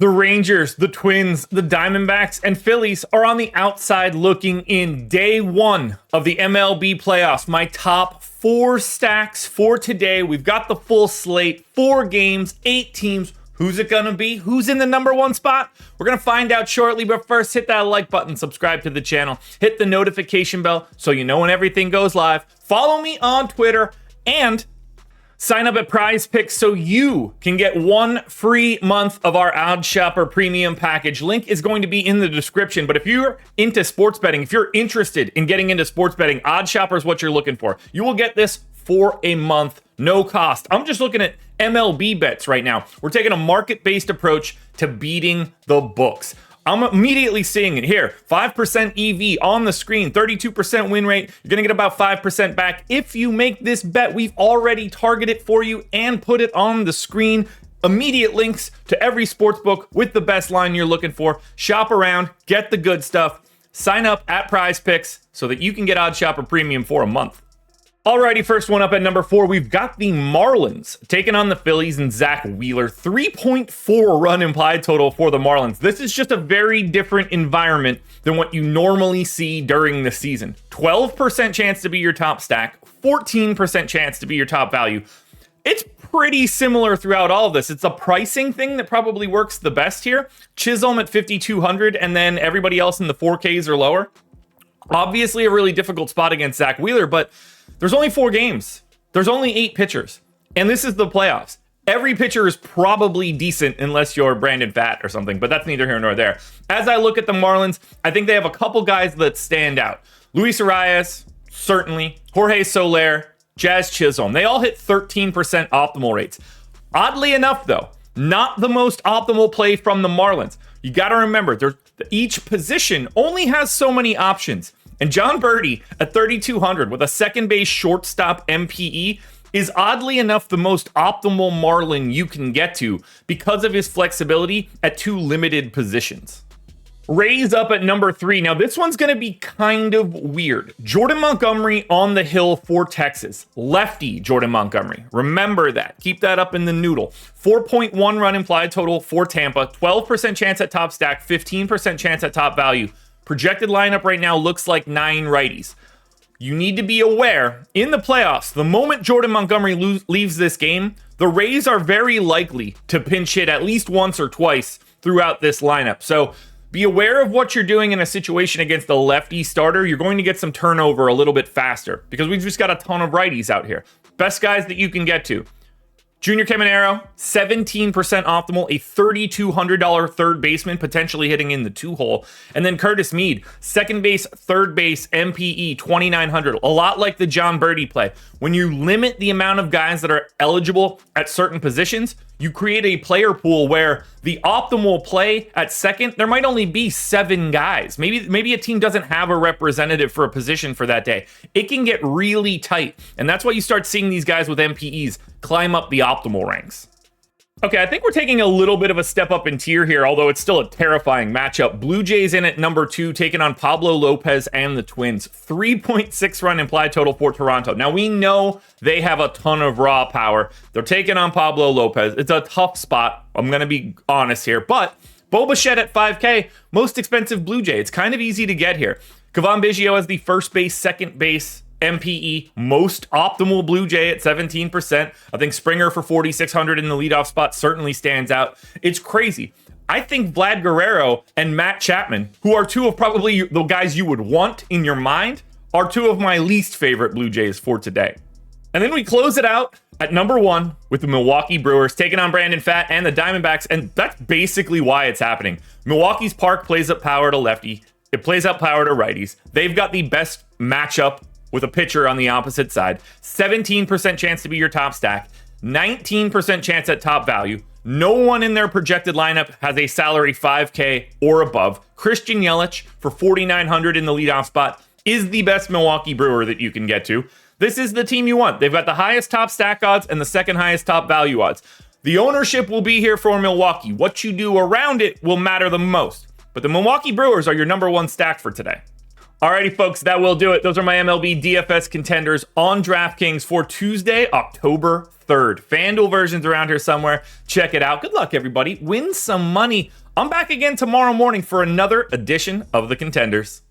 The Rangers, the Twins, the Diamondbacks, and Phillies are on the outside looking in. Day one of the MLB playoffs. My top 4 stacks for today. We've got the full slate, 4 games, 8 teams. Who's it gonna be? Who's in the number 1 spot? We're gonna find out shortly, but first hit that like button, subscribe to the channel, hit the notification bell so you know when everything goes live. Follow me on Twitter and sign up at Prize Picks so you can get 1 free month of our Odd Shopper premium package. Link is going to be in the description. But if you're into sports betting, if you're interested in getting into sports betting, Odd Shopper is what you're looking for. You will get this for a month, no cost. I'm just looking at MLB bets right now. We're taking a market-based approach to beating the books. I'm immediately seeing it here. 5% EV on the screen, 32% win rate. You're going to get about 5% back if you make this bet. We've already targeted for you and put it on the screen. Immediate links to every sportsbook with the best line you're looking for. Shop around, get the good stuff. Sign up at Prize Picks so that you can get Odd Shopper Premium for a month. Alrighty, first one up at number 4, we've got the Marlins taking on the Phillies and Zach Wheeler. 3.4 run implied total for the Marlins. This is just a very different environment than what you normally see during the season. 12% chance to be your top stack, 14% chance to be your top value. It's pretty similar throughout all of this. It's a pricing thing that probably works the best here. Chisholm at 5,200 and then everybody else in the 4Ks or lower. Obviously a really difficult spot against Zach Wheeler, but there's only 4 games. There's only 8 pitchers. And this is the playoffs. Every pitcher is probably decent unless you're Brandon Pfaadt or something, but that's neither here nor there. As I look at the Marlins, I think they have a couple guys that stand out. Luis Arias, certainly. Jorge Soler, Jazz Chisholm. They all hit 13% optimal rates. Oddly enough, though, not the most optimal play from the Marlins. You got to remember, each position only has so many options. And John Birdie at 3,200 with a second base shortstop MPE is oddly enough the most optimal Marlin you can get to because of his flexibility at 2 limited positions. Rays up at number 3. Now this one's going to be kind of weird. Jordan Montgomery on the hill for Texas. Lefty Jordan Montgomery. Remember that. Keep that up in the noodle. 4.1 run implied total for Tampa. 12% chance at top stack. 15% chance at top value. Projected lineup right now looks like 9 righties. You need to be aware, in the playoffs, the moment Jordan Montgomery leaves this game, the Rays are very likely to pinch hit at least once or twice throughout this lineup. So be aware of what you're doing in a situation against a lefty starter. You're going to get some turnover a little bit faster because we've just got a ton of righties out here. Best guys that you can get to. Junior Caminero, 17% optimal, a $3,200 third baseman, potentially hitting in the 2-hole. And then Curtis Mead, second base, third base, MPE, 2,900. A lot like the John Birdie play. When you limit the amount of guys that are eligible at certain positions, you create a player pool where the optimal play at second, there might only be 7 guys. Maybe a team doesn't have a representative for a position for that day. It can get really tight. And that's why you start seeing these guys with MPEs climb up the optimal ranks. Okay, I think we're taking a little bit of a step up in tier here, although it's still a terrifying matchup. Blue Jays in at number 2, taking on Pablo Lopez and the Twins. 3.6 run implied total for Toronto. Now, we know they have a ton of raw power. They're taking on Pablo Lopez. It's a tough spot. I'm going to be honest here. But Bo Bichette at 5K, most expensive Blue Jay. It's kind of easy to get here. Cavan Biggio as the first base, second base, MPE, most optimal Blue Jay at 17%. I think Springer for 4,600 in the leadoff spot certainly stands out. It's crazy. I think Vlad Guerrero and Matt Chapman, who are 2 of probably the guys you would want in your mind, are 2 of my least favorite Blue Jays for today. And then we close it out at number 1 with the Milwaukee Brewers taking on Brandon Pfaadt and the Diamondbacks, and that's basically why it's happening. Milwaukee's park plays up power to lefty. It plays up power to righties. They've got the best matchup with a pitcher on the opposite side. 17% chance to be your top stack, 19% chance at top value. No one in their projected lineup has a salary 5K or above. Christian Yelich for 4,900 in the leadoff spot is the best Milwaukee Brewer that you can get to. This is the team you want. They've got the highest top stack odds and the second highest top value odds. The ownership will be here for Milwaukee. What you do around it will matter the most. But the Milwaukee Brewers are your number 1 stack for today. Alrighty, folks, that will do it. Those are my MLB DFS contenders on DraftKings for Tuesday, October 3rd. FanDuel versions around here somewhere. Check it out. Good luck, everybody. Win some money. I'm back again tomorrow morning for another edition of the Contenders.